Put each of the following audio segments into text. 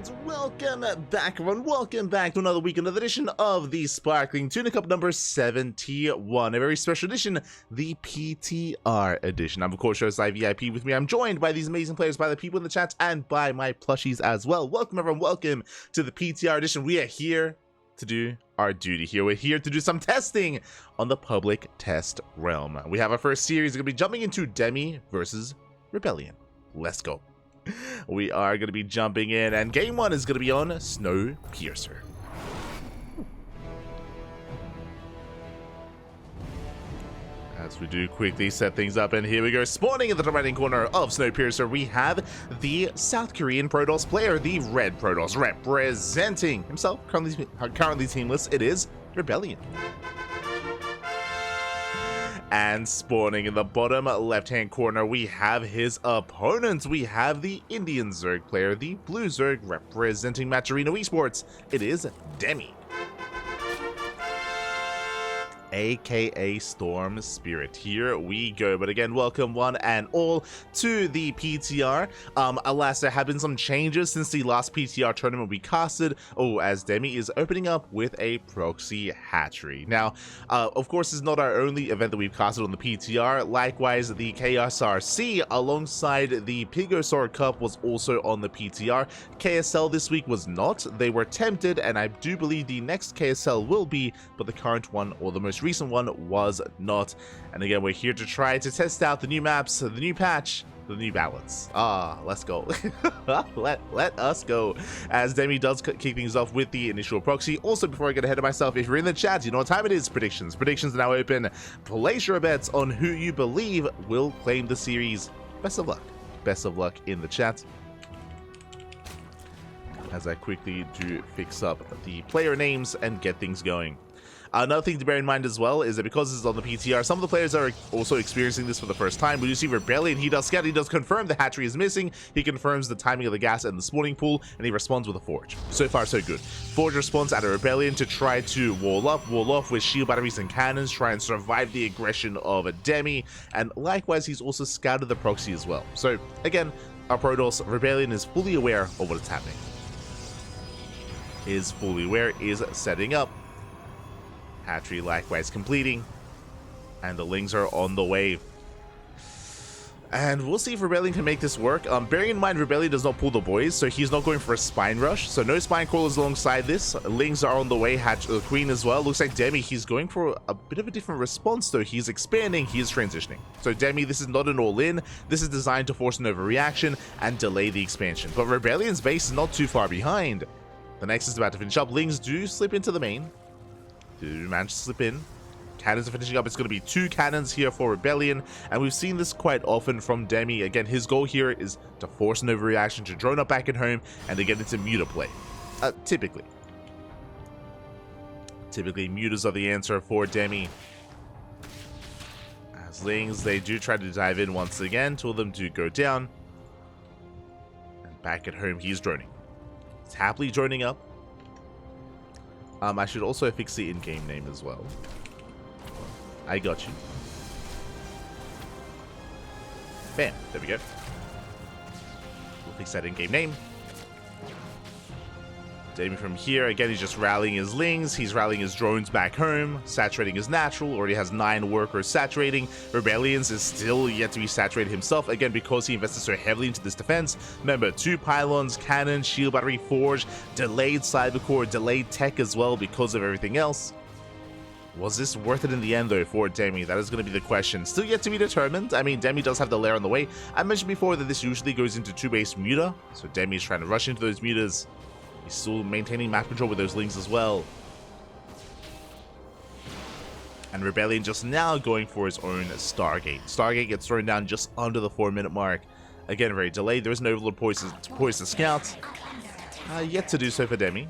And welcome back, everyone. Welcome back to another week, another edition of the Sparkling Tuna Cup number 71. A very special edition, the PTR edition. I'm, of course, your ZvP. With me, I'm joined by these amazing players, by the people in the chat, and by my plushies as well. Welcome, everyone. Welcome to the PTR edition. We are here to do our duty here. We're here to do some testing on the public test realm. We have our first series. We're going to be jumping into Demi versus ReBellioN. Let's go. We are going to be jumping in, and game one is going to be on Snowpiercer. As we do quickly set things up, and here we go. Spawning in the top right hand corner of Snowpiercer, we have the South Korean Protoss player, the Red Protoss, representing himself, currently teamless. It is ReBellioN. And spawning in the bottom left-hand corner, we have his opponents. We have the Indian Zerg player, the Blue Zerg, representing Matcherino Esports. It is Demi, aka Storm Spirit. Here we go. But again, welcome one and all to the PTR. Alas, there have been some changes since the last PTR tournament we casted. As Demi is opening up with a proxy hatchery. Now, of course, this is not our only event that we've casted on the PTR. Likewise, the KSRC alongside the Pigosaur Cup was also on the PTR. KSL this week was not. They were tempted, and I do believe the next KSL will be, but the current one, or the most recent one, was not. And again, we're here to try to test out the new maps, the new patch, the new balance. Let's go. let us go, as Demi does kick things off with the initial proxy. Also, before I get ahead of myself, if you're in the chat, you know what time it is. Predictions are now open. Place your bets on who you believe will claim the series. Best of luck in the chat, as I quickly do fix up the player names and get things going. Another thing to bear in mind as well is that because this is on the PTR, some of the players are also experiencing this for the first time. We do see ReBellioN. He does scout, he does confirm the hatchery is missing, he confirms the timing of the gas and the spawning pool, and he responds with a Forge. So far, so good. Forge responds out of ReBellioN to try to wall off with shield batteries and cannons, try and survive the aggression of a Demi, and likewise, he's also scouted the proxy as well. So again, our Protoss, ReBellioN, is fully aware of what is happening. Is fully aware, is setting up. Hatchery likewise completing, and the Lings are on the way. And we'll see if ReBellioN can make this work. Bearing in mind, ReBellioN does not pull the boys, so he's not going for a spine rush. So no spine crawlers alongside this. Lings are on the way. Queen as well. Looks like Demi, he's going for a bit of a different response though. He's expanding, he is transitioning. So Demi, this is not an all-in. This is designed to force an overreaction and delay the expansion. But ReBellion's base is not too far behind. The Nexus is about to finish up. Lings do slip into the main. Do manage to slip in. Cannons are finishing up. It's going to be 2 cannons here for ReBellioN, and we've seen this quite often from Demi. Again, his goal here is to force an overreaction, to drone up back at home, and to get into muta play. Typically, mutas are the answer for Demi. As Lings, they do try to dive in once again. 2 of them do go down. And back at home, he's droning. He's happily droning up. I should also fix the in-game name as well. I got you. Bam. There we go. We'll fix that in-game name. Demi from here, again, he's just rallying his Lings. He's rallying his drones back home. Saturating his natural. Already has 9 workers saturating. ReBellion's is still yet to be saturated himself. Again, because he invested so heavily into this defense. Remember, 2 pylons, cannon, shield battery, forge, delayed cyber core, delayed tech as well because of everything else. Was this worth it in the end, though, for Demi? That is going to be the question. Still yet to be determined. I mean, Demi does have the lair on the way. I mentioned before that this usually goes into 2-base muta. So Demi's trying to rush into those mutas. He's still maintaining map control with those Lings as well. And ReBellioN just now going for his own Stargate. Stargate gets thrown down just under the 4-minute mark. Again, very delayed. There is an Overlord poised to scout. Yet to do so for Demi.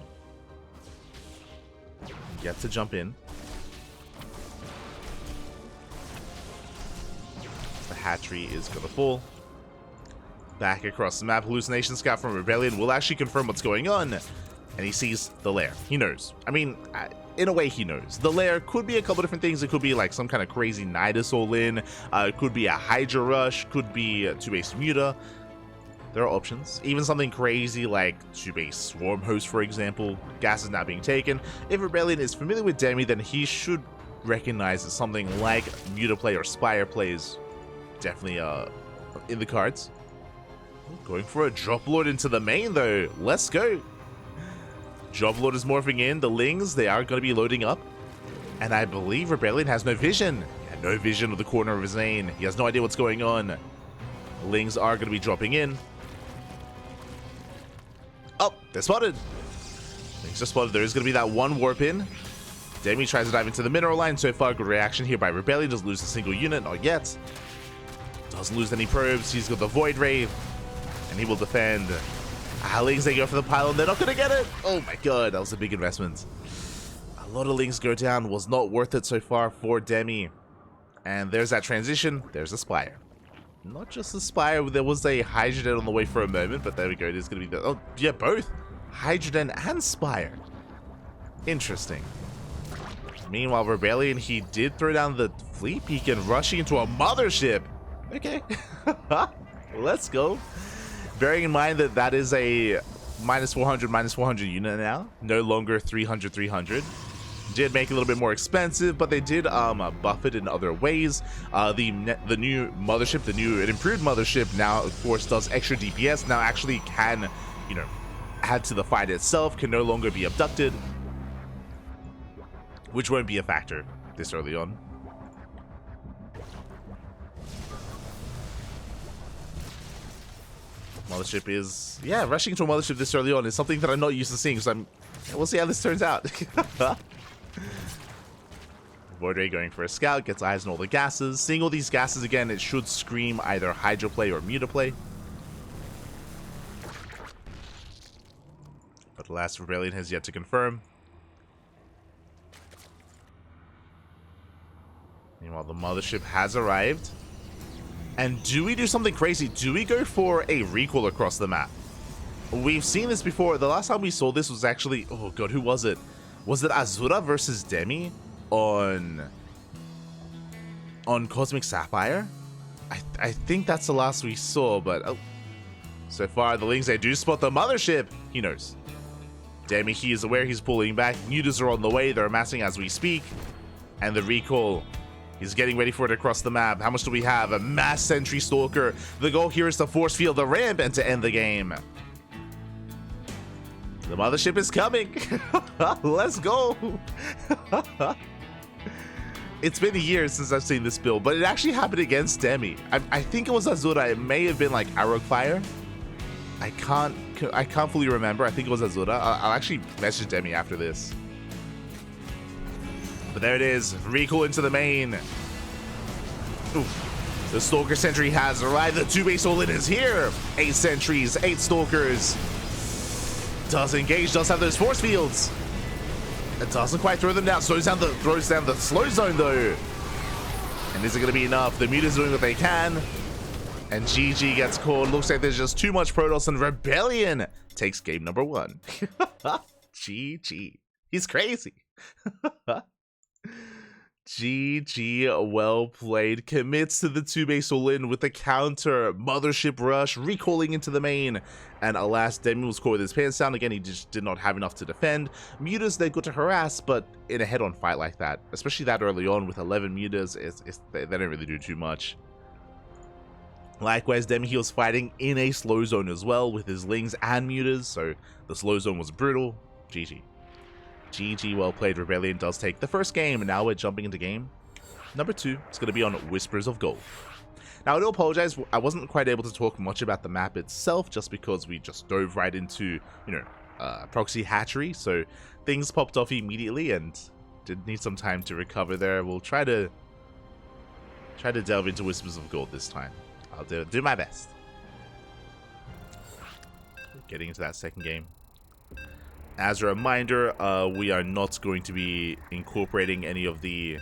Yet to jump in. The hatchery is going to fall. Back across the map, hallucination scout from ReBellioN will actually confirm what's going on, and he sees the lair. He knows. I mean, in a way, he knows. The lair could be a couple different things. It could be like some kind of crazy Nidus all-in. It could be a Hydra rush. Could be a 2-base muta. There are options. Even something crazy like 2-base Swarm Host, for example. Gas is now being taken. If ReBellioN is familiar with Demi, then he should recognize that something like Mutaplay or Spire Play is definitely in the cards. Going for a Drop Lord into the main, though. Let's go. Drop Lord is morphing in. The Lings, they are going to be loading up. And I believe ReBellioN has no vision. Yeah, no vision of the corner of his lane. He has no idea what's going on. Lings are going to be dropping in. Oh, they're spotted. Lings are spotted. There is going to be that one warp in. Demi tries to dive into the mineral line. So far, good reaction here by ReBellioN. Doesn't lose a single unit. Not yet. Doesn't lose any probes. He's got the Void Ray. And he will defend. Lings, they go for the pylon. They're not going to get it. Oh my god, that was a big investment. A lot of Lings go down. Was not worth it so far for Demi. And there's that transition. There's a Spire. Not just the Spire. There was a Hydrogen on the way for a moment, but there we go. It is going to be the... Oh, yeah, both. Hydrogen and Spire. Interesting. Meanwhile, ReBellioN, he did throw down the Fleet Beacon, rushing into a mothership. Okay. Let's go. Bearing in mind that that is a -400 unit now. No longer 300. Did make it a little bit more expensive, but they did buff it in other ways. The new mothership, the new and improved mothership now, of course, does extra DPS. Now actually can, you know, add to the fight itself, can no longer be abducted, which won't be a factor this early on. Mothership is, yeah, rushing into a mothership this early on is something that I'm not used to seeing, so we'll see how this turns out. Void Ray going for a scout, gets eyes on all the gases. Seeing all these gases again, it should scream either Hydroplay or Mutaplay. But the last ReBellioN has yet to confirm. Meanwhile, the mothership has arrived. And do we do something crazy? Do we go for a recall across the map? We've seen this before. The last time we saw this was actually... Oh god, who was it? Was it Azura versus Demi on Cosmic Sapphire? I think that's the last we saw, but... Oh. So far, the Lings, they do spot the mothership. He knows. Demi, he is aware he's pulling back. Mutas are on the way. They're amassing as we speak. And the recall... He's getting ready for it across the map. How much do we have? A mass sentry stalker. The goal here is to force field the ramp and to end the game. The mothership is coming. Let's go. It's been years since I've seen this build, but it actually happened against Demi. I think it was Azura. It may have been like Arrow Fire. I can't fully remember. I think it was Azura. I'll actually message Demi after this. But there it is, recall into the main. Oof. The Stalker Sentry has arrived. The 2-base all-in is here. 8 sentries, 8 Stalkers. Does engage, does have those force fields. It doesn't quite throw them down. Throws down the slow zone though. And is it going to be enough? The Muta's doing what they can. And GG gets called. Looks like there's just too much Protoss, and ReBellioN takes game number 1. GG. He's crazy. GG, well played. Commits to the 2-base all-in with the counter. Mothership rush, recalling into the main. And alas, Demi was caught with his pants down. Again, he just did not have enough to defend. Mutas, they got to harass, but in a head-on fight like that, especially that early on with 11 Mutas, they don't really do too much. Likewise, Demi, he was fighting in a slow zone as well with his Lings and Mutas, so the slow zone was brutal. GG. GG, well played. ReBellioN does take the first game, and now we're jumping into game number 2. It's going to be on Whispers of Gold. Now, I do apologize. I wasn't quite able to talk much about the map itself, just because we just dove right into, you know, proxy hatchery, so things popped off immediately, and did need some time to recover there. We'll try to delve into Whispers of Gold this time. I'll do my best. Getting into that second game. As a reminder, we are not going to be incorporating any of the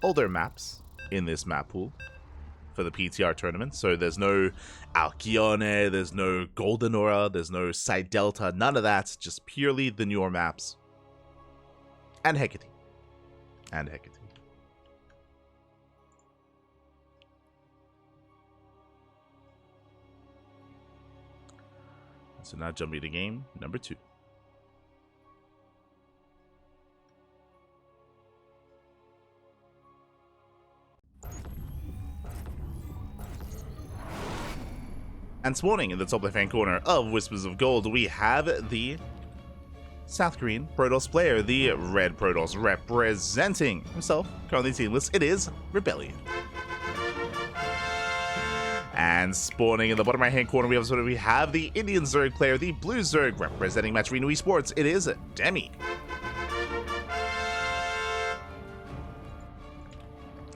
older maps in this map pool for the PTR tournament. So there's no Alcyone, there's no Golden Aura, there's no Side Delta, none of that. Just purely the newer maps. And Hecate. So now jumping to game number 2. And spawning in the top left-hand corner of Whispers of Gold, we have the South Korean Protoss player, the Red Protoss, representing himself, currently teamless. It is ReBellioN. And spawning in the bottom right-hand corner, we have the Indian Zerg player, the Blue Zerg, representing Matcherino Esports. It is Demi.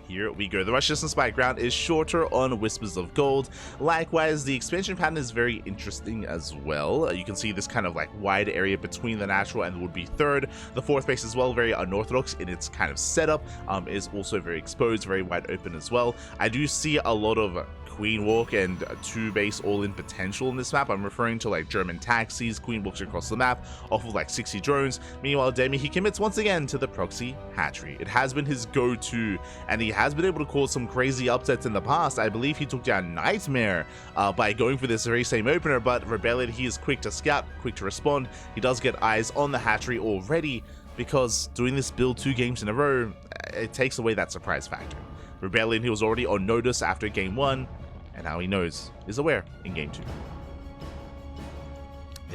Here we go. The rush distance by ground is shorter on Whispers of Gold. Likewise, the expansion pattern is very interesting as well. You can see this kind of like wide area between the natural and the would-be third. The fourth base as well, very unorthodox in its kind of setup, is also very exposed, very wide open as well. I do see a lot of Queen Walk and 2-base all-in potential in this map. I'm referring to like German taxis, Queen Walks across the map, off of like 60 drones. Meanwhile, Demi, he commits once again to the proxy hatchery. It has been his go-to, and he has been able to cause some crazy upsets in the past. I believe he took down Nightmare by going for this very same opener, but ReBellioN, he is quick to scout, quick to respond. He does get eyes on the hatchery already, because doing this build 2 games in a row, it takes away that surprise factor. ReBellioN, he was already on notice after game 1, and now he knows, is aware in game 2.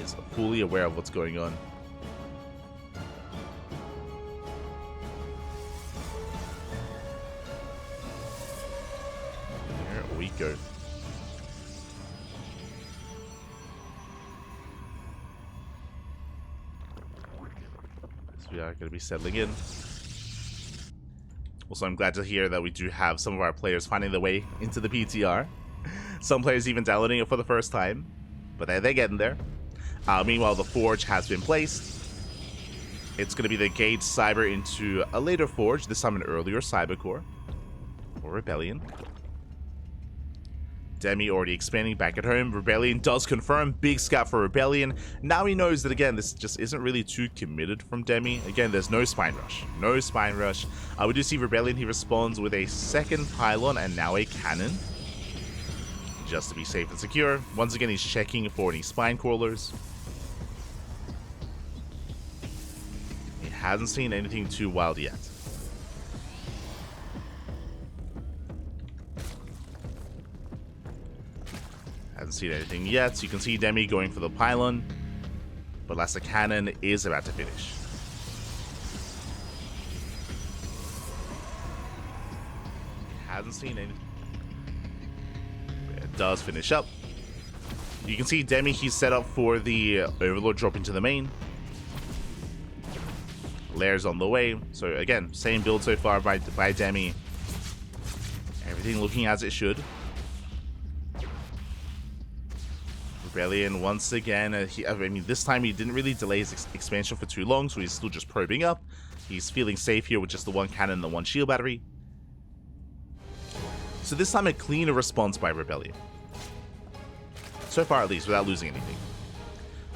Is fully aware of what's going on. Here we go. So we are going to be settling in. Also, I'm glad to hear that we do have some of our players finding their way into the PTR. Some players even downloading it for the first time, but they're getting there. Meanwhile, the Forge has been placed. It's going to be the Gauge Cyber into a later Forge, this time an earlier Cyber Core for ReBellioN. Demi already expanding back at home. ReBellioN does confirm big scout for ReBellioN. Now he knows that, again, this just isn't really too committed from Demi. Again, there's no Spine Rush. No Spine Rush. We do see ReBellioN, he responds with a second pylon and now a cannon, just to be safe and secure. Once again, he's checking for any spine crawlers. He hasn't seen anything too wild yet. Hasn't seen anything yet. So you can see Demi going for the pylon, but Lassa Cannon is about to finish. He hasn't seen anything. Does finish up. You can see Demi, he's set up for the Overlord drop into the main. Lairs on the way. So again, same build so far by Demi. Everything looking as it should. ReBellioN once again, I mean, this time he didn't really delay his expansion for too long, so he's still just probing up. He's feeling safe here with just the 1 cannon and the 1 shield battery. So this time a cleaner response by ReBellioN. So far at least, without losing anything.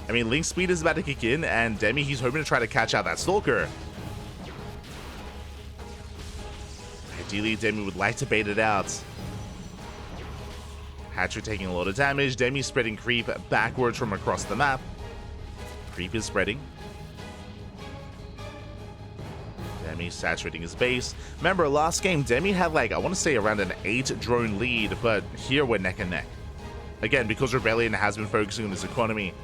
I mean, Link speed is about to kick in, and Demi, he's hoping to try to catch out that Stalker. Ideally, Demi would like to bait it out. Hatcher taking a lot of damage. Demi spreading creep backwards from across the map. Creep is spreading. Demi saturating his base. Remember, last game, Demi had like, I want to say around an 8 drone lead, but here we're neck and neck. Again, because ReBellioN has been focusing on this economy.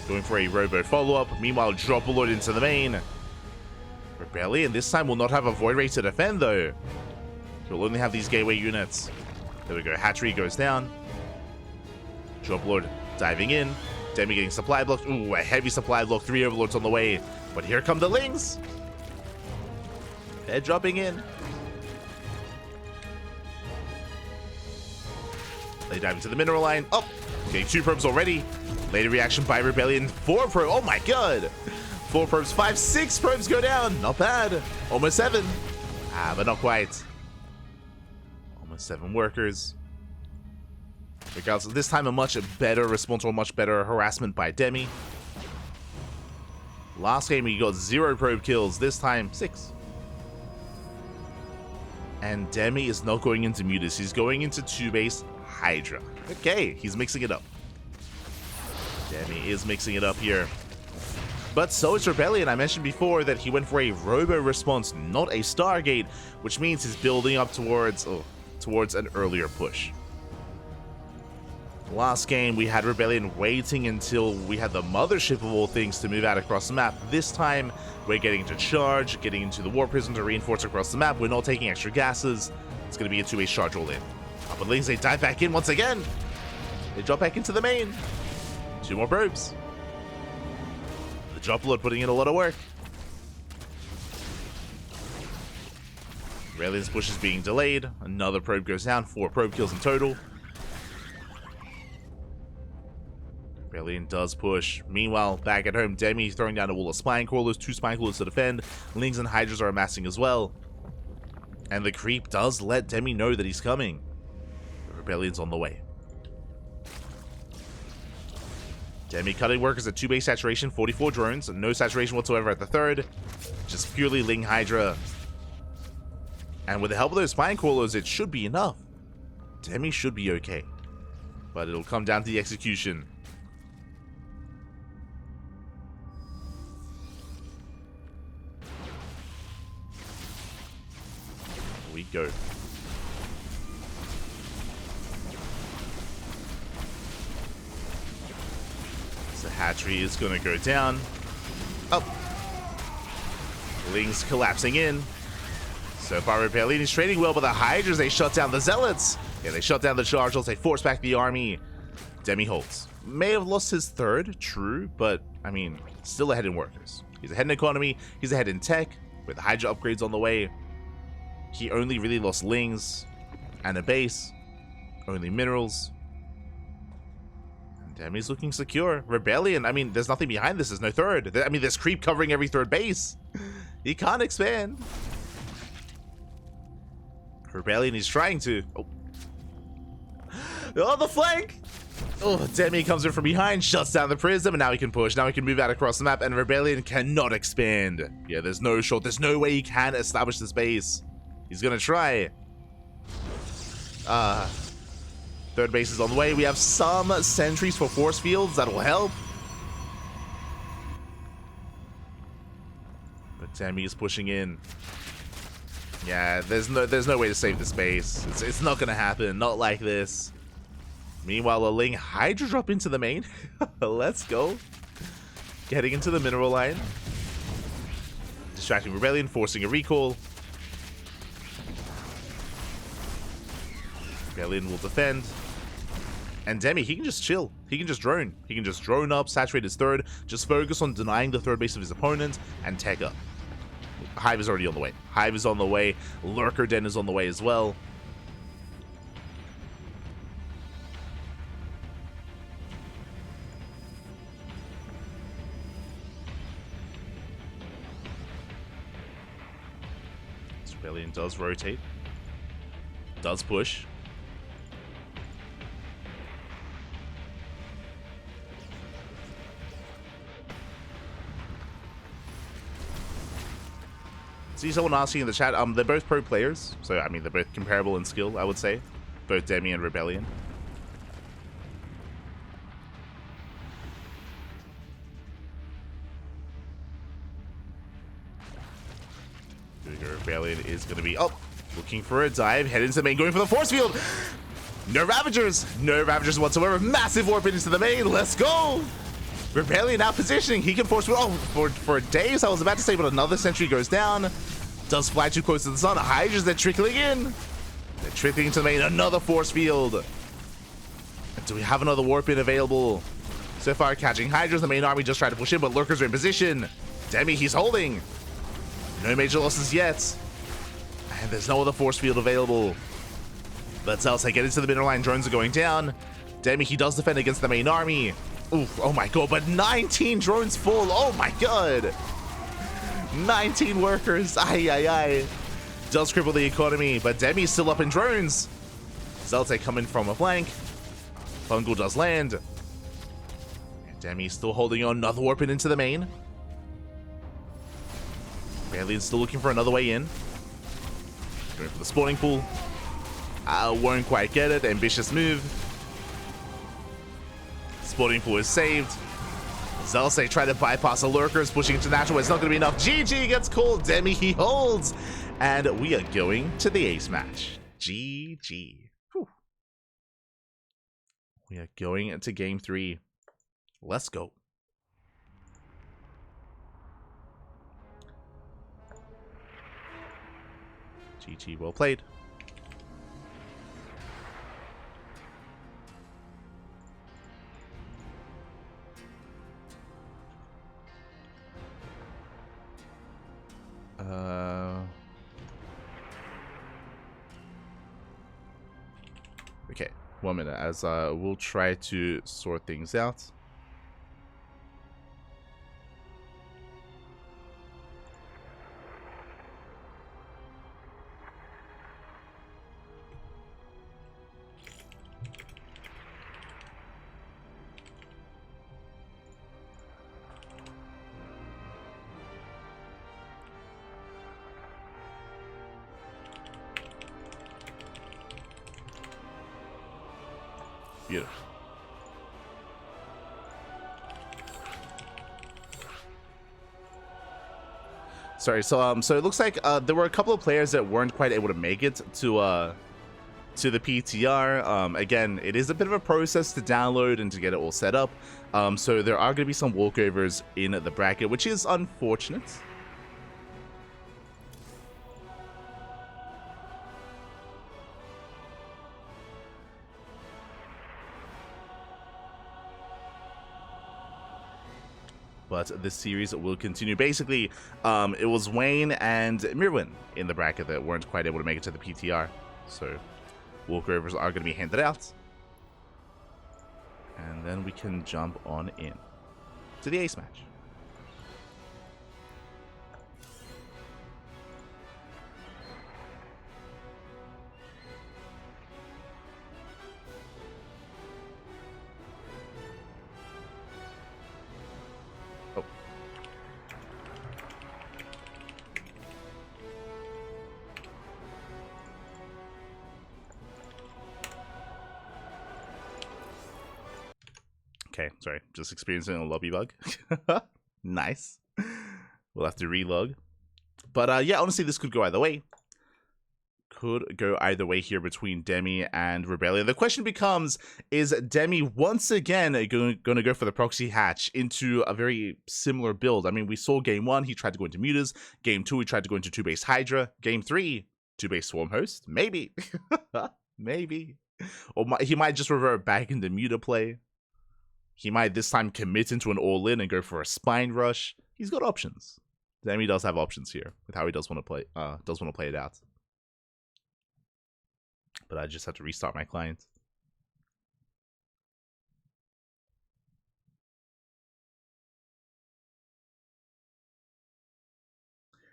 Going for a Robo follow-up. Meanwhile, drop a load into the main. ReBellioN this time will not have a Void Ray to defend, though. He'll only have these gateway units. There we go. Hatchery goes down. Drop Lord diving in. Demi getting supply blocked. Ooh, a heavy supply block. 3 Overlords on the way. But here come the Lings. They're dropping in. They dive into the mineral line. Oh, getting 2 probes already. Later reaction by ReBellioN. 4 probes. Oh my god. 4 probes. 5, 6 probes go down. Not bad. Almost 7. But not quite. 7 workers. Regardless, this time a much better response or much better harassment by Demi. Last game we got 0 probe kills, this time 6. And Demi is not going into Mutas, he's going into 2 base Hydra. Okay, he's mixing it up. Demi is mixing it up here. But so is ReBellioN. I mentioned before that he went for a Robo response, not a Stargate, which means he's building up towards an earlier push. Last game, we had ReBellioN waiting until we had the mothership of all things to move out across the map. This time, we're getting to charge, getting into the War Prison to reinforce across the map. We're not taking extra gases. It's going to be a two-way charge all in. But Lings, they dive back in once again. They drop back into the main. 2 more probes. The drop load putting in a lot of work. ReBellion's push is being delayed. Another probe goes down. 4 probe kills in total. ReBellioN does push. Meanwhile, back at home, Demi throwing down a wall of spine crawlers, 2 spine crawlers to defend. Lings and Hydras are amassing as well. And the creep does let Demi know that he's coming. ReBellion's on the way. Demi cutting workers at 2 base saturation, 44 drones, no saturation whatsoever at the 3rd. Just purely Ling Hydra. And with the help of those spine crawlers, it should be enough. Demi should be okay. But it'll come down to the execution. Here we go. The hatchery is going to go down. Up. Lings collapsing in. So far, ReBellioN is trading well, but the Hydras, they shut down the Zealots. Yeah, they shut down the Chargers. They force back the army. Demi holds. May have lost his 3rd, true, but, I mean, still ahead in workers. He's ahead in economy. He's ahead in tech, with the Hydra upgrades on the way. He only really lost Lings and a base. Only minerals. Demi's looking secure. ReBellioN, I mean, there's nothing behind this. There's no 3rd. I mean, there's creep covering every 3rd base. He can't expand. ReBellioN is trying to. Oh, the flank! Oh, Demi comes in from behind, shuts down the prism, and now he can push. Now he can move out across the map, and ReBellioN cannot expand. Yeah, there's no shot. There's no way he can establish this base. He's gonna try. 3rd base is on the way. We have some sentries for force fields. That'll help. But Demi is pushing in. Yeah, there's no way to save this base. It's not gonna happen. Not like this. Meanwhile, a Ling Hydra drop into the main. Let's go. Getting into the mineral line. Distracting ReBellioN, forcing a recall. ReBellioN will defend. And Demi, he can just chill. He can just drone. He can just drone up, saturate his 3rd, just focus on denying the 3rd base of his opponent, and tech up. Hive is already on the way. Hive is on the way. Lurker Den is on the way as well. ReBellioN does rotate. Does push. See someone asking in the chat, they're both pro players, so I mean they're both comparable in skill, I would say. Both Demi and ReBellioN. Here we go, ReBellioN is gonna be looking for a dive, head into the main, going for the force field! No Ravagers! No Ravagers whatsoever, massive warp into the main, let's go! ReBellioN now positioning, he can force for days, I was about to say, but another sentry goes down. Does fly too close to the sun. Hydras, they're trickling in. They're trickling into the main, another force field. Do we have another warp in available? So far, catching Hydras, the main army just tried to push in, but Lurkers are in position. Demi, he's holding. No major losses yet. And there's no other force field available. But Zelsa get into the middle line, drones are going down. Demi, he does defend against the main army. Oof, oh my god, but 19 drones full, oh my god. 19 workers, ay. Does cripple the economy, but Demi's still up in drones. Zelta coming from a flank. Fungal does land. And Demi's still holding on, another warping into the main. ReBellion's still looking for another way in. Going for the spawning pool. Won't quite get it. Ambitious move. Sporting Pool is saved. Zelse try to bypass the lurkers, pushing into natural. It's not going to be enough. GG gets called. Demi, he holds. And we are going to the ace match. GG. Whew. We are going into game 3. Let's go. GG, well played. Okay, 1 minute as we'll try to sort things out. Beautiful. Sorry, so it looks like there were a couple of players that weren't quite able to make it to the PTR. Again, it is a bit of a process to download and to get it all set up. So there are going to be some walkovers in the bracket, which is unfortunate. But this series will continue. Basically, it was Wayne and Mirwin in the bracket that weren't quite able to make it to the PTR. So walkovers are going to be handed out. And then we can jump on in to the ace match. Okay, sorry, just experiencing a lobby bug. Nice. We'll have to relog. But yeah, honestly, this could go either way. Could go either way here between Demi and ReBellioN. The question becomes, is Demi once again going to go for the proxy hatch into a very similar build? I mean, we saw game 1, he tried to go into mutas. Game 2, he tried to go into 2-base Hydra. Game 3, 2-base Swarm Host. Maybe. Maybe. Or he might just revert back into muta play. He might this time commit into an all-in and go for a spine rush. He's got options. Demi does have options here with how he does want to play. Play it out. But I just have to restart my client.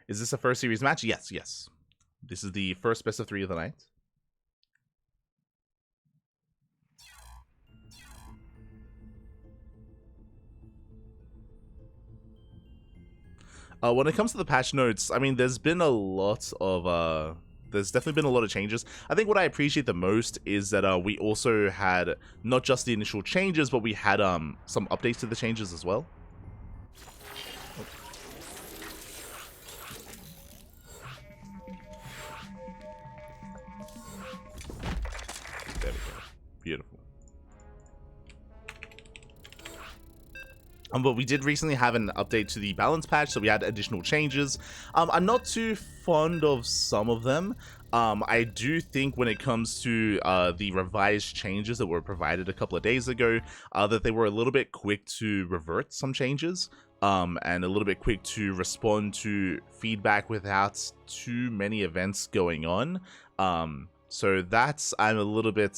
Is this a first series match? Yes, yes. This is the first best of 3 of the night. When it comes to the patch notes, I mean, there's been a lot of there's definitely been a lot of changes. I think what I appreciate the most is that we also had not just the initial changes, but we had some updates to the changes as well. There we go. Beautiful. But we did recently have an update to the balance patch, so we had additional changes. I'm not too fond of some of them. I do think when it comes to the revised changes that were provided a couple of days ago, that they were a little bit quick to revert some changes, and a little bit quick to respond to feedback without too many events going on. So that's, I'm a little bit...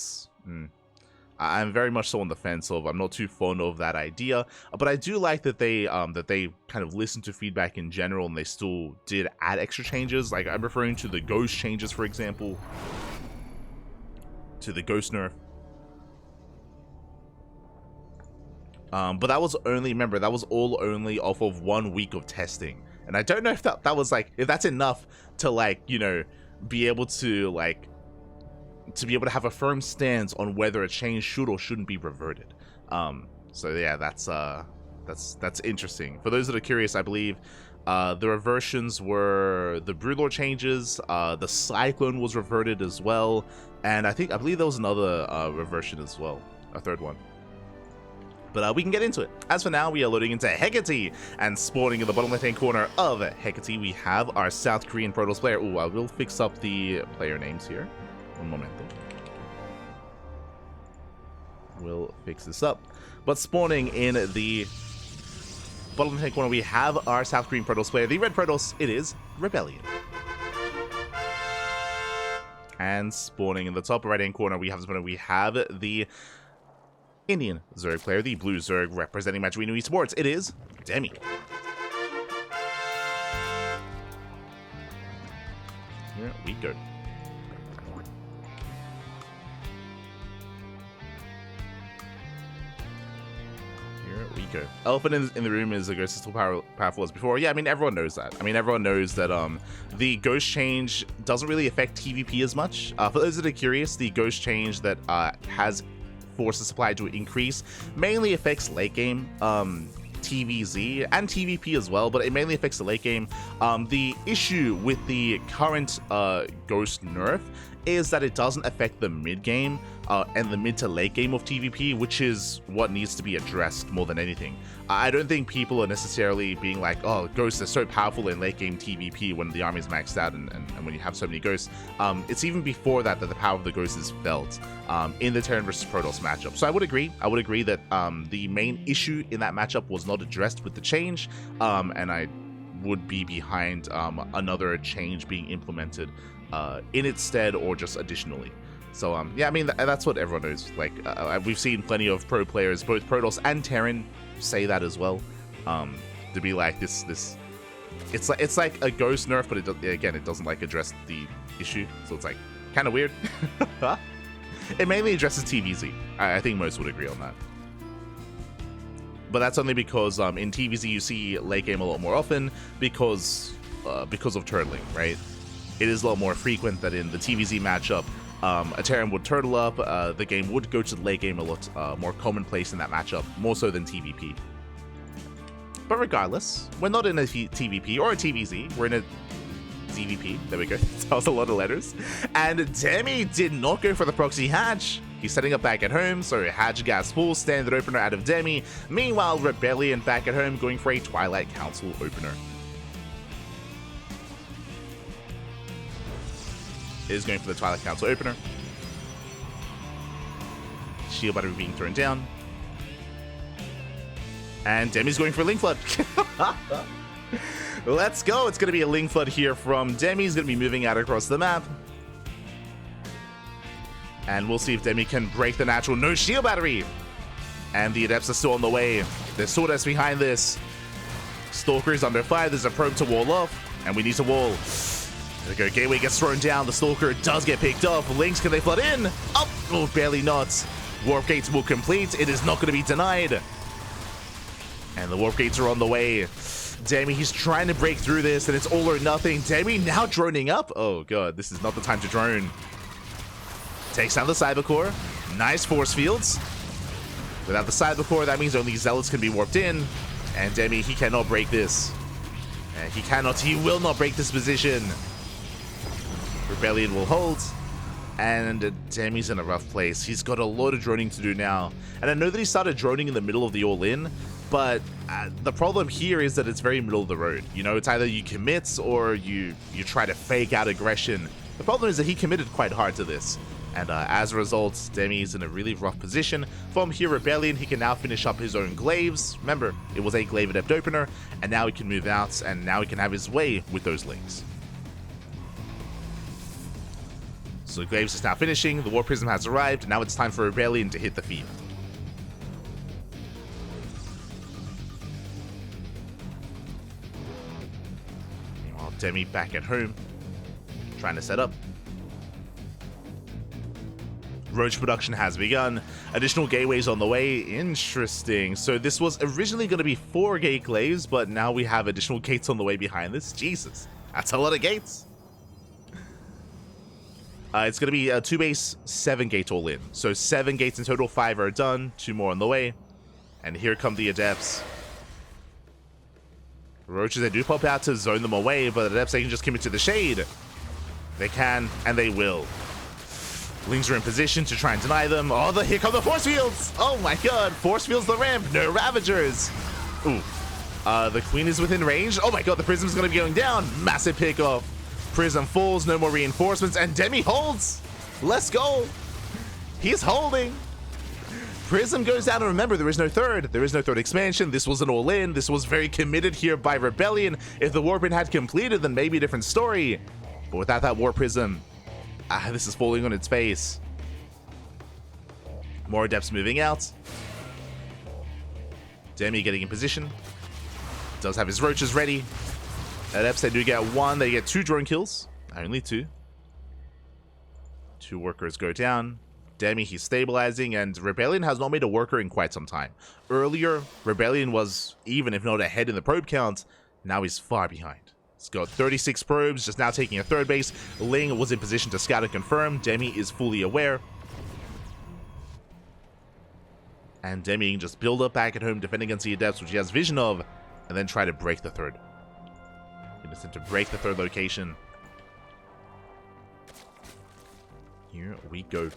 I'm very much so on the fence of, I'm not too fond of that idea, but I do like that they kind of listened to feedback in general and they still did add extra changes. Like, I'm referring to the ghost changes, for example, to the ghost nerf. But that was only, remember, that was all only off of 1 week of testing, and I don't know if that was like, if that's enough to, like, you know, be able to, like, to be able to have a firm stance on whether a change should or shouldn't be reverted. So yeah, that's interesting. For those that are curious, I believe the reversions were the Broodlord changes, the Cyclone was reverted as well, and I believe there was another reversion as well, a third one. But we can get into it. As for now, we are loading into Hecate, and spawning in the bottom left-hand corner of Hecate, we have our South Korean Protoss player. Ooh, I will fix up the player names here. One moment. We'll fix this up. But spawning in the bottom left-hand corner, we have our South Korean Protoss player. The red Protoss, it is ReBellioN. And spawning in the top right-hand corner, we have the Indian Zerg player, the blue Zerg representing Majorino Esports. It is Demi. Here we go. Here we go. Elephant in the room is a ghost is still powerful as before. Yeah, I mean, everyone knows that. I mean, everyone knows that the ghost change doesn't really affect TvP as much. For those that are curious, the ghost change that has forces supply to increase mainly affects late game TVZ and TVP as well, but it mainly affects the late game. The issue with the current ghost nerf is that it doesn't affect the mid game and the mid to late game of TVP, which is what needs to be addressed more than anything. I don't think people are necessarily being like, oh, ghosts are so powerful in late game TVP when the army is maxed out and when you have so many ghosts. It's even before that the power of the ghost is felt in the Terran versus Protoss matchup. So I would agree that the main issue in that matchup was not addressed with the change, and I would be behind another change being implemented in its stead or just additionally. So yeah, I mean that's what everyone knows. Like we've seen plenty of pro players, both Protoss and Terran, say that as well. To be like this, it's like a ghost nerf, but it doesn't like address the issue. So it's like kind of weird. It mainly addresses TVZ. I think most would agree on that. But that's only because in TVZ you see late game a lot more often because of turtling, right? It is a lot more frequent that in the TVZ matchup, a Terran would turtle up, the game would go to the late game a lot more commonplace in that matchup, more so than TVP. But regardless, we're not in a TVP or a TVZ, we're in a ZvP. There we go. That was a lot of letters. And Demi did not go for the proxy hatch. He's setting up back at home, so hatch gas full, standard opener out of Demi. Meanwhile, ReBellioN back at home going for a Twilight Council opener. Is going for the Twilight Council opener. Shield battery being thrown down. And Demi's going for Ling Flood. Let's go. It's going to be a Ling Flood here from Demi. He's going to be moving out across the map. And we'll see if Demi can break the natural. No shield battery. And the Adepts are still on the way. There's Sawdust behind this. Stalker is under fire. There's a probe to wall off. And we need to wall. There we go. Gateway gets thrown down. The Stalker does get picked off. Lynx, can they flood in? Oh, barely not. Warp gates will complete. It is not going to be denied. And the warp gates are on the way. Demi, he's trying to break through this, and it's all or nothing. Demi now droning up. Oh, God. This is not the time to drone. Takes down the Cyber Core. Nice force fields. Without the Cyber Core, that means only Zealots can be warped in. And Demi, he cannot break this. He will not break this position. ReBellioN will hold, and Demi's in a rough place. He's got a lot of droning to do now, and I know that he started droning in the middle of the all-in, but the problem here is that it's very middle of the road. You know, it's either you commit or you try to fake out aggression. The problem is that he committed quite hard to this, and as a result, Demi's in a really rough position. From here, ReBellioN, he can now finish up his own glaives. Remember, it was a glaive adept opener, and now he can move out, and now he can have his way with those links. So Glaives is now finishing, the War Prism has arrived, and now it's time for ReBellioN to hit the field. Meanwhile, Demi back at home, trying to set up. Roach production has begun. Additional gateways on the way. Interesting. So this was originally going to be 4 gate glaives, but now we have additional gates on the way behind this. Jesus, that's a lot of gates. It's going to be a 2 base, 7 gate all in. So 7 gates in total, 5 are done, 2 more on the way. And here come the Adepts. Roaches, they do pop out to zone them away, but the Adepts, they can just commit to the shade. They can, and they will. Lings are in position to try and deny them. Oh, here come the Force Fields! Oh my god, Force Fields the ramp, no Ravagers! Ooh. The Queen is within range. Oh my god, the Prism's gonna be going down. Massive pickoff. Prism falls, no more reinforcements, and Demi holds! Let's go! He's holding! Prism goes down, and remember, there is no third. There is no third expansion. This was an all-in. This was very committed here by ReBellioN. If the Warpin had completed, then maybe a different story. But without that War Prism, this is falling on its face. More Adepts moving out. Demi getting in position. Does have his Roaches ready. Adepts, they do get 1. They get 2 drone kills. Only 2. 2 workers go down. Demi, he's stabilizing, and ReBellioN has not made a worker in quite some time. Earlier, ReBellioN was even if not ahead in the probe count. Now he's far behind. He's got 36 probes, just now taking a 3rd base. Ling was in position to scout and confirm. Demi is fully aware. And Demi can just build up back at home, defend against the Adepts, which he has vision of, and then try to break the 3rd. He just need to break the 3rd location. Here we go.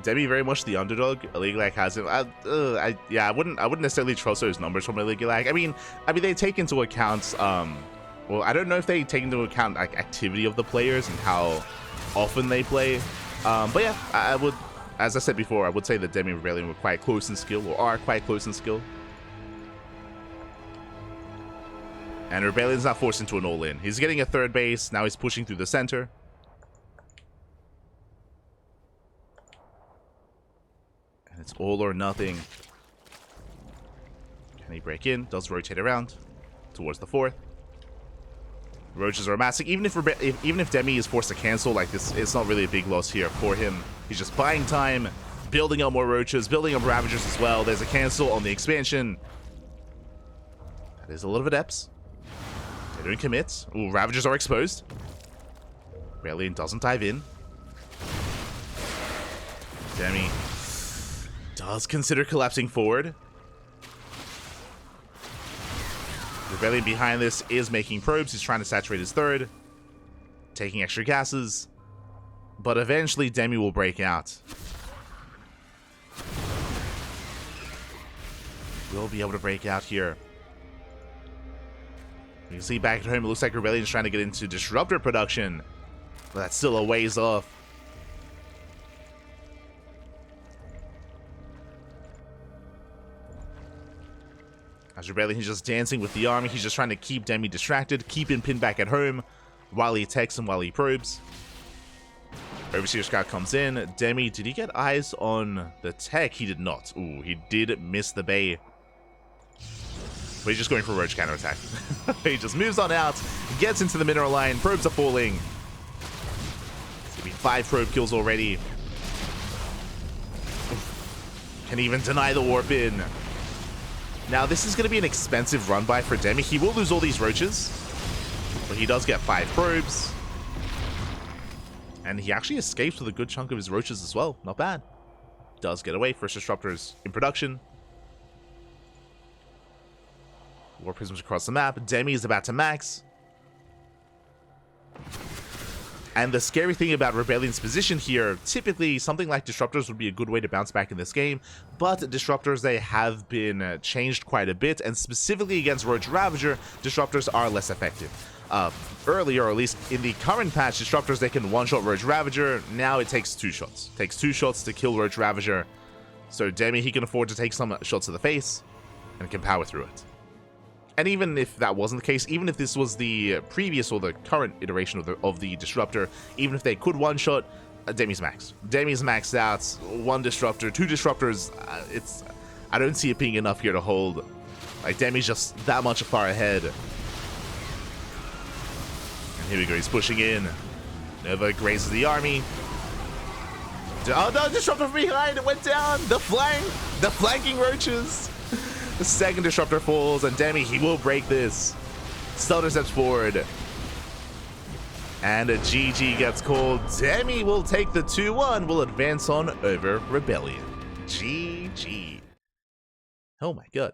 Demi very much the underdog. League has him. I wouldn't necessarily trust those numbers from a League. I mean they take into account. Well, I don't know if they take into account like activity of the players and how often they play. But yeah, I would, as I said before, I would say that Demi and ReBellioN were quite close in skill, or are quite close in skill. And ReBellion's not forced into an all-in. He's getting a 3rd base. Now he's pushing through the center. It's all or nothing. Can he break in? Does rotate around towards the 4th. Roaches are massive. Even if Demi is forced to cancel like this, it's not really a big loss here for him. He's just buying time, building up more Roaches, building up Ravagers as well. There's a cancel on the expansion. That is a lot of Adepts. They don't commit. Ooh, Ravagers are exposed. ReBellioN doesn't dive in. Demi does consider collapsing forward. ReBellioN behind this is making probes. He's trying to saturate his 3rd, taking extra gases, but eventually Demi will break out. We'll be able to break out here. You can see back at home, it looks like ReBellion's trying to get into Disruptor production, but that's still a ways off. As ReBellioN, he's just dancing with the army. He's just trying to keep Demi distracted, keep him pinned back at home while he attacks and while he probes. Overseer Scout comes in. Demi, did he get eyes on the tech? He did not. Ooh, he did miss the bay. But he's just going for a Roach counterattack. He just moves on out, gets into the mineral line, probes are falling. It's gonna be 5 probe kills already. Can even deny the warp in. Now, this is going to be an expensive run by for Demi. He will lose all these Roaches, but he does get 5 probes. And he actually escapes with a good chunk of his Roaches as well. Not bad. Does get away. First Disruptors in production. War Prisms across the map. Demi is about to max. And the scary thing about ReBellion's position here, typically something like Disruptors would be a good way to bounce back in this game, but Disruptors, they have been changed quite a bit, and specifically against Roach Ravager, Disruptors are less effective. Earlier, or at least in the current patch, Disruptors, they can one-shot Roach Ravager. Now it takes 2 shots. It takes 2 shots to kill Roach Ravager. So Demi, he can afford to take some shots to the face and can power through it. And even if that wasn't the case, even if this was the previous or the current iteration of the Disruptor, even if they could one-shot, Demi's maxed. Demi's maxed out. 1 Disruptor, 2 Disruptors. I don't see it being enough here to hold. Like, Demi's just that much far ahead. And here we go. He's pushing in. Nova grazes the army. Oh no, disruptor from behind, it went down. The flanking roaches. The second disruptor falls, and Demi, he will break this. Stelter steps forward. And a GG gets called. Demi will take the 2-1, will advance on over ReBellioN. GG. Oh my god.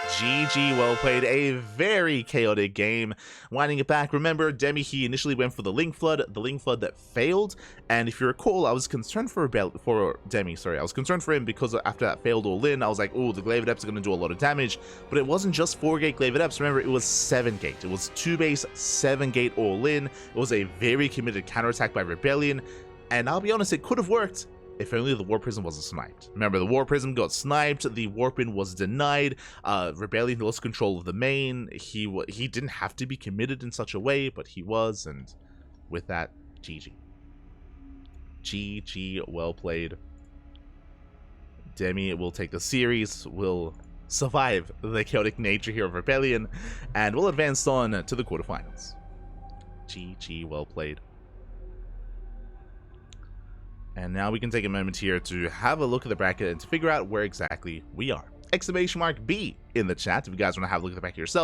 GG, well played. A very chaotic game. Winding it back, remember, Demi, he initially went for the Link Flood that failed. And if you recall, I was concerned for Demi, sorry. I was concerned for him because after that failed all-in, I was like, oh, the Glaive Adepts are going to do a lot of damage. But it wasn't just 4-gate Glaive Adepts. Remember, it was 7-gate. It was 2-base, 7-gate all-in. It was a very committed counterattack by ReBellioN. And I'll be honest, it could have worked if only the Warp Prism wasn't sniped. Remember, the Warp Prism got sniped, the Warp-in was denied, ReBellioN lost control of the main, he didn't have to be committed in such a way, but he was, and with that, GG. GG, well played. Demi will take the series, will survive the chaotic nature here of ReBellioN, and will advance on to the quarterfinals. GG, well played. And now we can take a moment here to have a look at the bracket and to figure out where exactly we are. !B in the chat if you guys want to have a look at the bracket yourself.